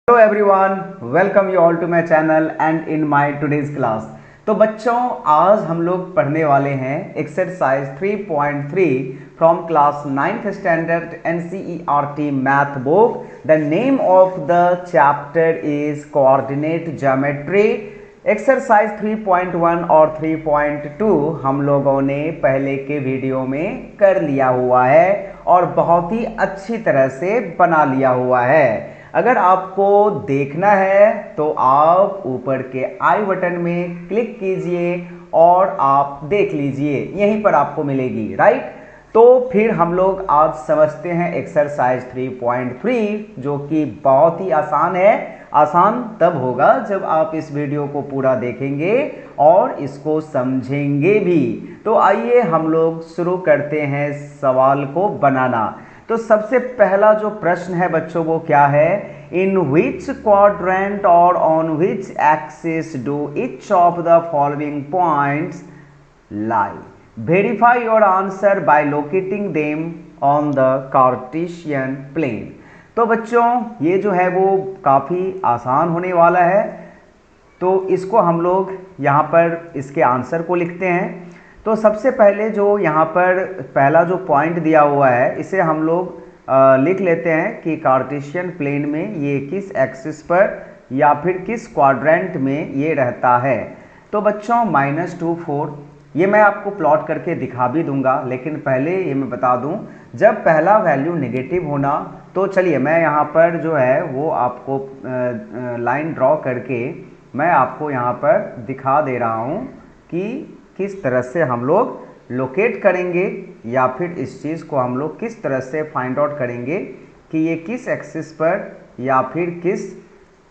Hello everyone, welcome you all to my channel and in my today's class। तो बच्चों आज हम लोग पढ़ने वाले हैं exercise 3.3 from class 9th standard NCERT math book. The name of the chapter is coordinate geometry. Exercise 3.1 और 3.2 हम लोगों ने पहले के वीडियो में कर लिया हुआ है और बहुत ही अच्छी तरह से बना लिया हुआ है। अगर आपको देखना है तो आप ऊपर के आई बटन में क्लिक कीजिए और आप देख लीजिए, यहीं पर आपको मिलेगी, राइट। तो फिर हम लोग आज समझते हैं एक्सरसाइज 3.3 जो कि बहुत ही आसान है। आसान तब होगा जब आप इस वीडियो को पूरा देखेंगे और इसको समझेंगे भी। तो आइए हम लोग शुरू करते हैं सवाल को बनाना। तो सबसे पहला जो प्रश्न है बच्चों वो क्या है, इन विच क्वाड्रेंट और on which axis do each of the following points lie. Verify your answer by locating them on the Cartesian plane. तो बच्चों ये जो है वो काफ़ी आसान होने वाला है। तो इसको हम लोग यहाँ पर इसके आंसर को लिखते हैं। तो सबसे पहले जो यहाँ पर पहला जो पॉइंट दिया हुआ है इसे हम लोग लिख लेते हैं कि कार्टेशियन प्लेन में ये किस एक्सिस पर या फिर किस क्वाड्रेंट में ये रहता है। तो बच्चों -2 4 ये मैं आपको प्लॉट करके दिखा भी दूंगा, लेकिन पहले ये मैं बता दूं जब पहला वैल्यू नेगेटिव होना तो चलिए मैं यहाँ पर जो है वो आपको लाइन ड्रॉ करके मैं आपको यहाँ पर दिखा दे रहा हूँ कि किस तरह से हम लोग लोकेट करेंगे या फिर इस चीज़ को हम लोग किस तरह से फाइंड आउट करेंगे कि ये किस एक्सिस पर या फिर किस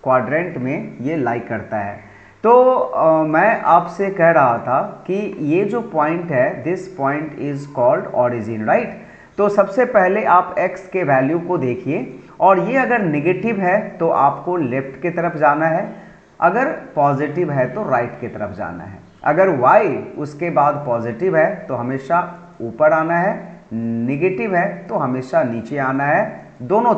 क्वाड्रेंट में ये लाई करता है। तो मैं आपसे कह रहा था कि ये जो पॉइंट है this point is called origin, right. तो सबसे पहले आप x के वैल्यू को देखिए और ये अगर नेगेटिव है तो आपको लेफ्ट की तरफ जाना है, अगर पॉजिटिव है तो राइट की तरफ जाना है। अगर y उसके बाद पॉजिटिव है तो हमेशा ऊपर आना है, नेगेटिव है तो हमेशा नीचे आना है, दोनों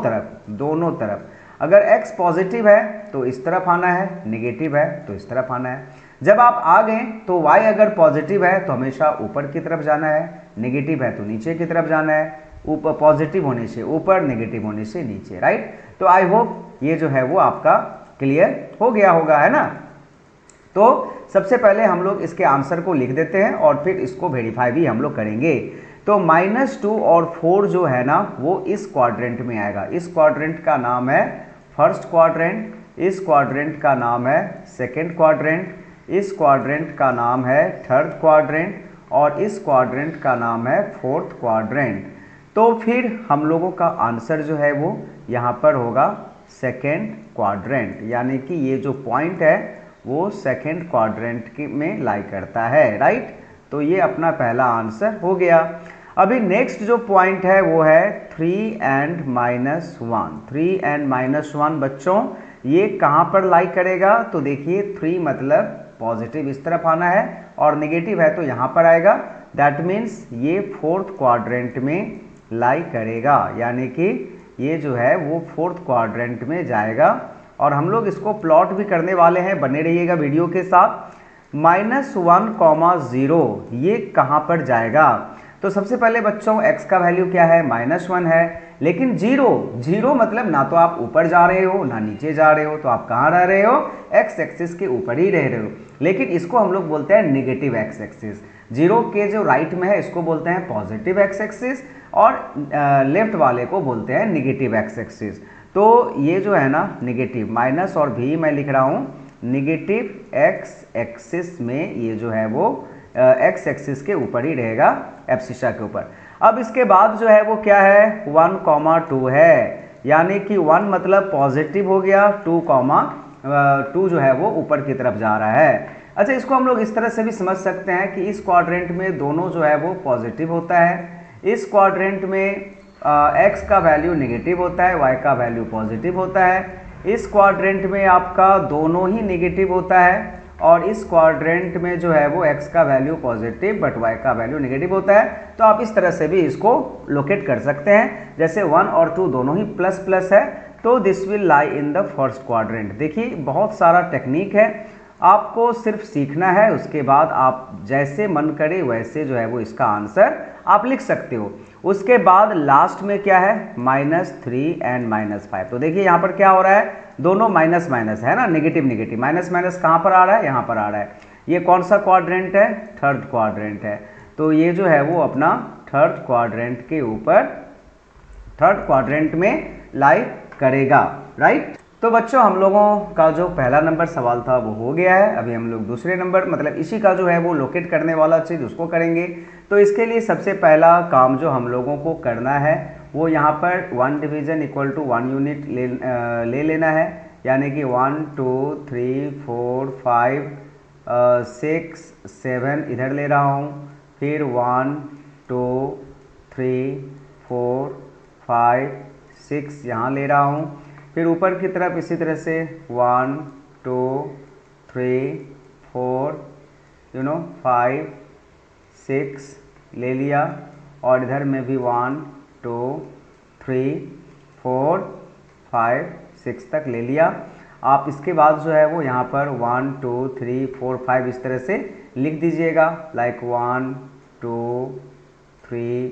तरफ। अगर x पॉजिटिव है तो इस तरफ आना है, नेगेटिव है तो इस तरफ आना है। जब आप आ गए तो y अगर पॉजिटिव है तो हमेशा ऊपर की तरफ जाना है, नेगेटिव है तो नीचे की तरफ जाना है, ऊपर पॉजिटिव होने से ऊपर, नेगेटिव होने से नीचे, राइट। तो आई होप ये जो है वो आपका क्लियर हो गया होगा, है ना। तो सबसे पहले हम लोग इसके आंसर को लिख देते हैं और फिर इसको वेरीफाई भी हम लोग करेंगे। तो -2 और 4 जो है ना वो इस क्वाड्रेंट में आएगा। इस क्वाड्रेंट का नाम है फर्स्ट क्वाड्रेंट, इस क्वाड्रेंट का नाम है सेकेंड क्वाड्रेंट, इस क्वाड्रेंट का नाम है थर्ड क्वाड्रेंट और इस क्वाड्रेंट का नाम है फोर्थ क्वाड्रेंट। तो फिर हम लोगों का आंसर जो है वो यहाँ पर होगा सेकेंड क्वाड्रेंट, यानी कि ये जो पॉइंट है वो सेकेंड क्वाड्रेंट में लाई करता है, राइट। तो ये अपना पहला आंसर हो गया। अभी नेक्स्ट जो पॉइंट है वो है 3 and -1। 3 and -1 बच्चों ये कहाँ पर लाई करेगा, तो देखिए 3 मतलब पॉजिटिव इस तरफ आना है और नेगेटिव है तो यहाँ पर आएगा। दैट मीन्स ये फोर्थ क्वाड्रेंट में लाई करेगा, यानी कि ये जो है वो फोर्थ क्वाड्रेंट में जाएगा। और हम लोग इसको प्लॉट भी करने वाले हैं, बने रहिएगा वीडियो के साथ। -1, 0 ये कहाँ पर जाएगा। तो सबसे पहले बच्चों x का वैल्यू क्या है, -1 है, लेकिन 0 मतलब ना तो आप ऊपर जा रहे हो ना नीचे जा रहे हो, तो आप कहाँ रह रहे हो, x एक्सिस के ऊपर ही रह रहे हो। लेकिन इसको हम लोग बोलते हैं नेगेटिव x एक्सिस। 0 के जो राइट में है इसको बोलते हैं पॉजिटिव x एक्सिस और लेफ्ट वाले को बोलते हैं नेगेटिव x एक्सिस। तो ये जो है ना नेगेटिव माइनस और भी मैं लिख रहा हूँ नेगेटिव x एक्सिस में, ये जो है वो x एक्सिस के ऊपर ही रहेगा, एब्सिसा के ऊपर। अब इसके बाद जो है वो क्या है 1, 2 है, यानी कि 1 मतलब पॉजिटिव हो गया, 2 जो है वो ऊपर की तरफ जा रहा है। अच्छा, इसको हम लोग इस तरह से भी समझ सकते हैं कि इस क्वाड्रेंट में दोनों जो है वो पॉजिटिव होता है, इस क्वाड्रेंट में x का वैल्यू नेगेटिव होता है, y का वैल्यू पॉजिटिव होता है, इस क्वाड्रेंट में आपका दोनों ही नेगेटिव होता है और इस क्वाड्रेंट में जो है वो x का वैल्यू पॉजिटिव बट y का वैल्यू नेगेटिव होता है। तो आप इस तरह से भी इसको लोकेट कर सकते हैं। जैसे 1 और 2 दोनों ही प्लस प्लस है तो this will lie in the first quadrant. देखिए बहुत सारा टेक्निक है, आपको सिर्फ सीखना है, उसके बाद आप जैसे मन करे वैसे जो है वो इसका आंसर आप लिख सकते हो। उसके बाद लास्ट में क्या है, -3 एंड -5। तो देखिए यहाँ पर क्या हो रहा है, दोनों माइनस माइनस है ना, नेगेटिव नेगेटिव, माइनस माइनस कहाँ पर आ रहा है, यहाँ पर आ रहा है। ये कौन सा क्वाड्रेंट है, थर्ड क्वाड्रेंट है। तो ये जो है वो अपना थर्ड क्वाड्रेंट के ऊपर, थर्ड क्वाड्रेंट में लाई करेगा, राइट। तो बच्चों हम लोगों का जो पहला नंबर सवाल था वो हो गया है। अभी हम लोग दूसरे नंबर मतलब इसी का जो है वो लोकेट करने वाला चीज़ उसको करेंगे। तो इसके लिए सबसे पहला काम जो हम लोगों को करना है वो यहाँ पर 1 डिवीज़न इक्वल टू 1 यूनिट ले लेना है, यानी कि 1 2 3 4 5 6 7 इधर ले रहा हूँ, फिर 1 2 3 4 5 6 यहाँ ले रहा हूँ, फिर ऊपर की तरफ इसी तरह से 1 2 3 4 5 6 ले लिया, और इधर में भी 1 2 3 4 5 6 तक ले लिया। आप इसके बाद जो है वो यहाँ पर 1 2 3 4 5 इस तरह से लिख दीजिएगा, लाइक 1 2 3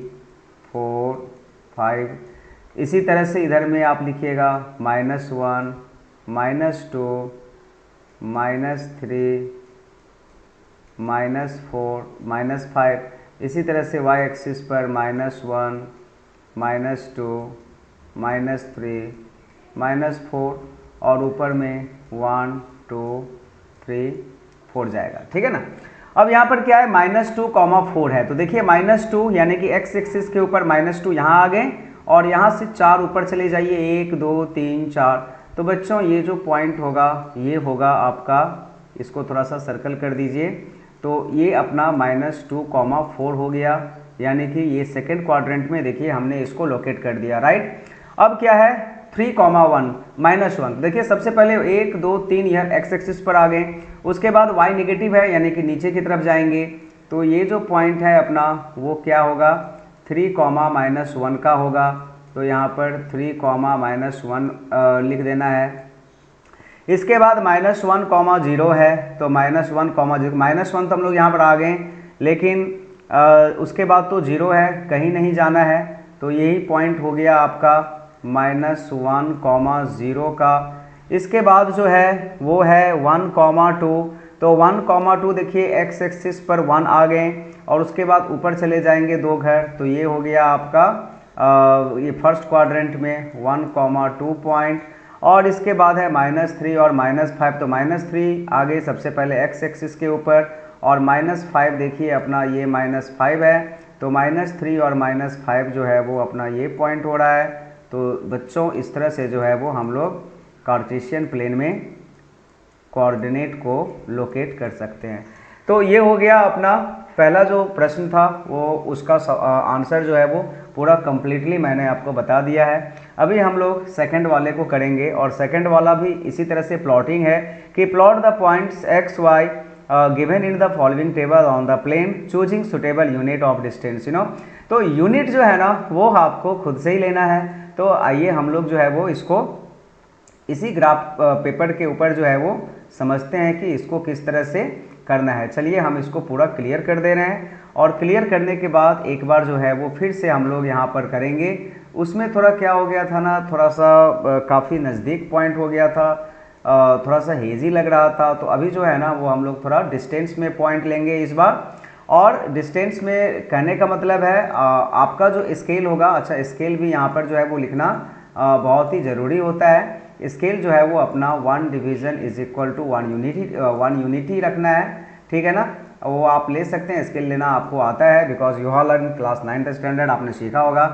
4 5। इसी तरह से इधर में आप लिखिएगा -1 -2 -3 -4 -5। इसी तरह से y एक्सिस पर -1 -2 -3 -4, और ऊपर में 1 2 3 4 जाएगा, ठीक है ना। अब यहाँ पर क्या है, -2, 4 है। तो देखिए -2 यानी कि x एक्सिस के ऊपर -2 यहाँ आ गए, और यहाँ से 4 ऊपर चले जाइए, 1 2 3 4। तो बच्चों ये जो पॉइंट होगा ये होगा आपका, इसको थोड़ा सा सर्कल कर दीजिए। तो ये अपना -2, 4 हो गया, यानी कि ये सेकेंड क्वाड्रेंट में देखिए हमने इसको लोकेट कर दिया, राइट। अब क्या है 3, 1 -1। देखिए सबसे पहले 1 2 3 यह x एक्सिस पर आ गए, उसके बाद y नेगेटिव है यानी कि नीचे की तरफ जाएंगे। तो ये जो पॉइंट है अपना वो क्या होगा, 3, -1 का होगा। तो यहाँ पर 3, -1 लिख देना है। इसके बाद -1, 0 है। तो -1, 0 -1 तो हम लोग यहाँ पर आ गए, लेकिन उसके बाद तो 0 है, कहीं नहीं जाना है। तो यही पॉइंट हो गया आपका -1, 0 का। इसके बाद जो है वो है 1, 2। तो 1, 2 देखिए x एक्सिस पर 1 आ गए, और उसके बाद ऊपर चले जाएंगे 2 घर। तो ये हो गया आपका ये फर्स्ट क्वाड्रेंट में 1, 2 पॉइंट। और इसके बाद है -3 और -5। तो -3 आ गए सबसे पहले x एक्सिस के ऊपर, और -5 देखिए अपना ये -5 है। तो -3 और -5 जो है वो अपना ये पॉइंट हो रहा है। तो बच्चों इस तरह से जो है वो हम लोग कार्टेशियन प्लेन में कोऑर्डिनेट को लोकेट कर सकते हैं। तो ये हो गया अपना पहला जो प्रश्न था, वो उसका आंसर जो है वो पूरा कंप्लीटली मैंने आपको बता दिया है। अभी हम लोग सेकंड वाले को करेंगे, और सेकंड वाला भी इसी तरह से प्लॉटिंग है कि plot the points x y given in the following table on the plane choosing suitable unit of distance. तो यूनिट जो है ना वो आपको खुद से ही लेना है। तो आइए हम लोग जो है वो इसको इसी ग्राफ पेपर के ऊपर जो है वो समझते हैं कि इसको किस तरह से करना है। चलिए हम इसको पूरा क्लियर कर दे रहे हैं, और क्लियर करने के बाद एक बार जो है वो फिर से हम लोग यहाँ पर करेंगे। उसमें थोड़ा क्या हो गया था ना, थोड़ा सा काफ़ी नज़दीक पॉइंट हो गया था, थोड़ा सा हेजी लग रहा था। तो अभी जो है ना वो हम लोग थोड़ा डिस्टेंस में पॉइंट लेंगे इस बार। और डिस्टेंस में कहने का मतलब है आपका जो स्केल होगा, अच्छा स्केल भी यहाँ पर जो है वो लिखना बहुत ही ज़रूरी होता है। स्केल जो है वो अपना 1 division is equal to 1 unit ही रखना है, ठीक है ना। वो आप ले सकते हैं, स्केल लेना आपको आता है, because you all in class 9th standard आपने सीखा होगा।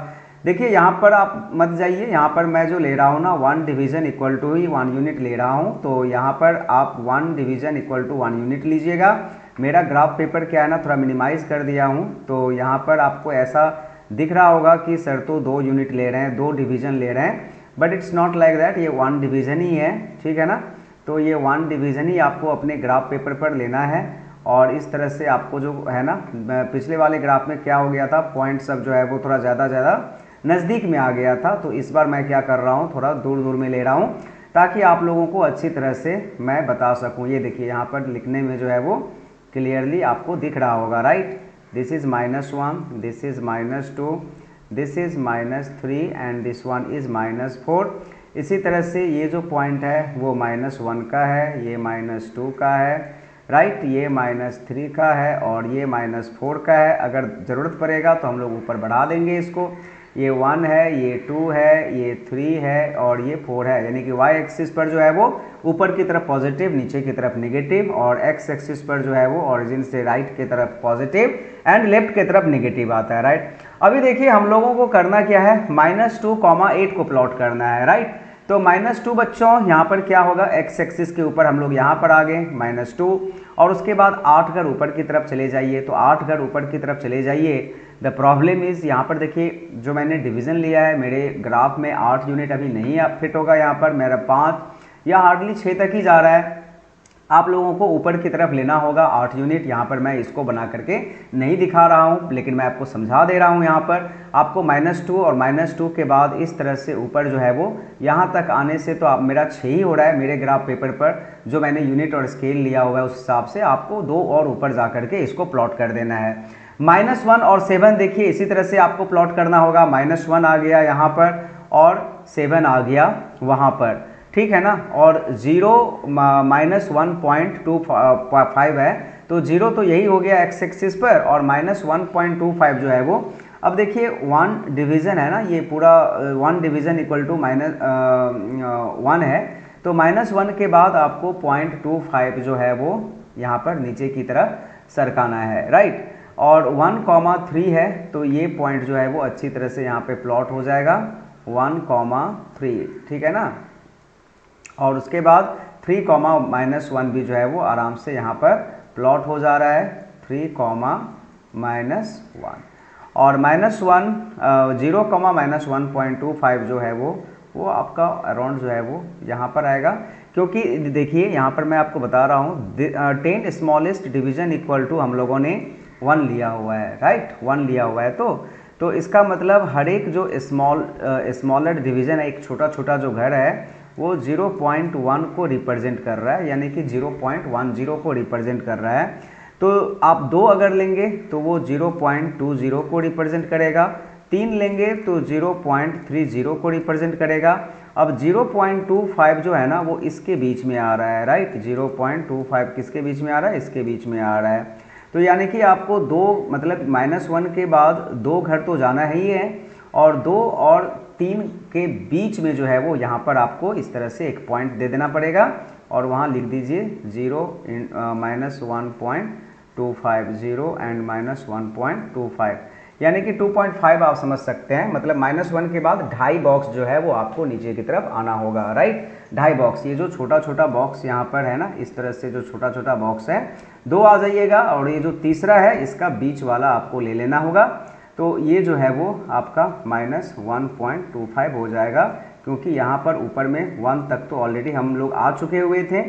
देखिए यहाँ पर आप मत जाइए, यहाँ पर मैं जो ले रहा हूँ ना 1 डिवीज़न इक्वल टू ही 1 यूनिट ले रहा हूँ। तो यहाँ पर आप 1 डिवीज़न इक्वल टू 1 यूनिट लीजिएगा। मेरा ग्राफ पेपर क्या है ना थोड़ा मिनिमाइज़ कर दिया हूँ, तो यहाँ पर आपको ऐसा दिख रहा होगा कि सर तो 2 यूनिट ले रहे हैं, 2 डिवीज़न ले रहे हैं, but it's not like that, ये 1 डिवीज़न ही है, ठीक है ना। तो ये 1 डिवीज़न ही आपको अपने ग्राफ पेपर पर लेना है। और इस तरह से आपको जो है ना, पिछले वाले ग्राफ में क्या हो गया था, पॉइंट सब जो है वो थोड़ा ज़्यादा नज़दीक में आ गया था, तो इस बार मैं क्या कर रहा हूँ, थोड़ा दूर दूर में ले रहा हूँ ताकि आप लोगों को अच्छी तरह से मैं बता सकूँ। ये देखिए यहाँ पर लिखने में जो है वो क्लियरली आपको दिख रहा होगा, right. This is -1, this is -2, this is -3 and this one is -4। इसी तरह से ये जो पॉइंट है वो -1 का है, ये -2 का है, राइट, ये -3 का है और ये -4 का है। अगर ज़रूरत पड़ेगा तो हम लोग ऊपर बढ़ा देंगे इसको। ये 1 है, ये 2 है, ये 3 है और ये 4 है, यानी कि वाई एक्सिस पर जो है वो ऊपर की तरफ पॉजिटिव, नीचे की तरफ नेगेटिव, और एक्स एक्सिस पर जो है वो ओरिजिन से राइट की तरफ पॉजिटिव एंड लेफ्ट की तरफ नेगेटिव आता है, राइट। अभी देखिए हम लोगों को करना क्या है, -2,8 को प्लॉट करना है, राइट। तो -2 बच्चों यहाँ पर क्या होगा, एक्स एक्सिस के ऊपर हम लोग यहाँ पर आ गए -2, और उसके बाद 8 घर ऊपर की तरफ चले जाइए, तो 8 घर ऊपर की तरफ चले जाइए। द प्रॉब्लम इज़ यहाँ पर देखिए जो मैंने डिवीज़न लिया है मेरे ग्राफ में 8 यूनिट अभी नहीं फिट होगा, यहाँ पर मेरा 5 या हार्डली 6 तक ही जा रहा है। आप लोगों को ऊपर की तरफ लेना होगा 8 यूनिट। यहाँ पर मैं इसको बना करके नहीं दिखा रहा हूँ, लेकिन मैं आपको समझा दे रहा हूँ। यहाँ पर आपको -2 और -2 के बाद इस तरह से ऊपर जो है वो यहाँ तक आने से तो आप मेरा 6 ही हो रहा है मेरे ग्राफ पेपर पर, जो मैंने यूनिट और स्केल लिया हुआ है उस हिसाब से आपको 2 और ऊपर जा करके इसको प्लॉट कर देना है। -1 और 7 देखिए इसी तरह से आपको प्लॉट करना होगा। -1 आ गया यहाँ पर और 7 आ गया वहाँ पर, ठीक है ना। और 0 -1.25 है, तो 0 तो यही हो गया एक्स एक्सिस पर, और -1.25 जो है वो, अब देखिए 1 डिवीज़न है ना, ये पूरा 1 डिवीज़न इक्वल टू -1 है, तो -1 के बाद आपको 0.25 जो है वो यहाँ पर नीचे की तरफ सरकाना है, राइट। और 1,3 है, तो ये पॉइंट जो है वो अच्छी तरह से यहाँ पे प्लॉट हो जाएगा 1,3, ठीक है ना। और उसके बाद 3, -1 भी जो है वो आराम से यहाँ पर प्लॉट हो जा रहा है 3, -1, और -1 0, -1.25 जो है वो आपका अराउंड जो है वो यहाँ पर आएगा। क्योंकि देखिए यहाँ पर मैं आपको बता रहा हूँ 10 स्मॉलेस्ट डिवीज़न इक्वल टू हम लोगों ने 1 लिया हुआ है, राइट, 1 लिया हुआ है। तो इसका मतलब हर एक जो स्मॉलर डिवीज़न है, एक छोटा छोटा जो घर है, वो 0.1 को रिप्रेजेंट कर रहा है, यानी कि 0.10 को रिप्रेजेंट कर रहा है। तो आप 2 अगर लेंगे तो वो 0.20 को रिप्रेजेंट करेगा, 3 लेंगे तो 0.30 को रिप्रेजेंट करेगा। अब 0.25 जो है ना वो इसके बीच में आ रहा है, राइट, 0.25 किसके बीच में आ रहा है, इसके बीच में आ रहा है। तो यानी कि आपको 2 मतलब -1 के बाद 2 घर तो जाना ही है, और 2 और 3 के बीच में जो है वो यहाँ पर आपको इस तरह से एक पॉइंट दे देना पड़ेगा, और वहाँ लिख दीजिए 0 -1.25 एंड -1.25, यानी कि 2.5 आप समझ सकते हैं। मतलब -1 के बाद 2.5 बॉक्स जो है वो आपको नीचे की तरफ आना होगा, राइट, 2.5 बॉक्स। ये जो छोटा छोटा बॉक्स यहाँ पर है ना, इस तरह से जो छोटा छोटा बॉक्स है 2 आ जाइएगा, और ये जो तीसरा है इसका बीच वाला आपको ले लेना होगा। तो ये जो है वो आपका -1.25 हो जाएगा, क्योंकि यहाँ पर ऊपर में 1 तक तो ऑलरेडी हम लोग आ चुके हुए थे,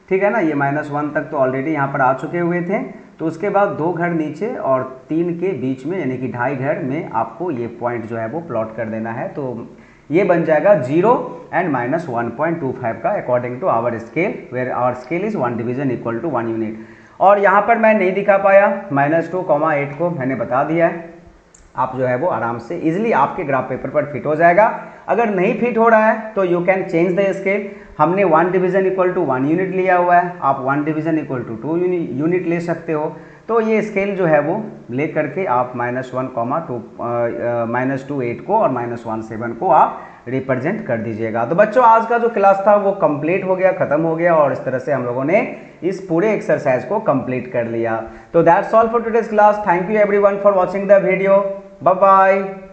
ठीक है ना। ये -1 तक तो ऑलरेडी यहाँ पर आ चुके हुए थे। तो उसके बाद 2 घर नीचे और 3 के बीच में, यानी कि 2.5 घर में आपको ये पॉइंट जो है वो प्लॉट कर देना है। तो ये बन जाएगा 0 एंड -1.25 का according to our scale, where our scale is 1 division equal to 1 unit. और यहाँ पर मैं नहीं दिखा पाया -2,8 को, मैंने बता दिया है। आप जो है वो आराम से इजीली आपके ग्राफ पेपर पर फिट हो जाएगा। अगर नहीं फिट हो रहा है तो you can change the scale. हमने 1 डिवीजन इक्वल टू 1 यूनिट लिया हुआ है, आप 1 डिवीजन इक्वल टू 2 यूनिट ले सकते हो। तो ये स्केल जो है वो ले करके आप -1,2,8 को और -1,7 को आप रिप्रेजेंट कर दीजिएगा। तो बच्चों आज का जो क्लास था वो कंप्लीट हो गया, खत्म हो गया, और इस तरह से हम लोगों ने इस पूरे एक्सरसाइज को कंप्लीट कर लिया। तो that's all for today's class. Thank you everyone for watching the video. Bye bye.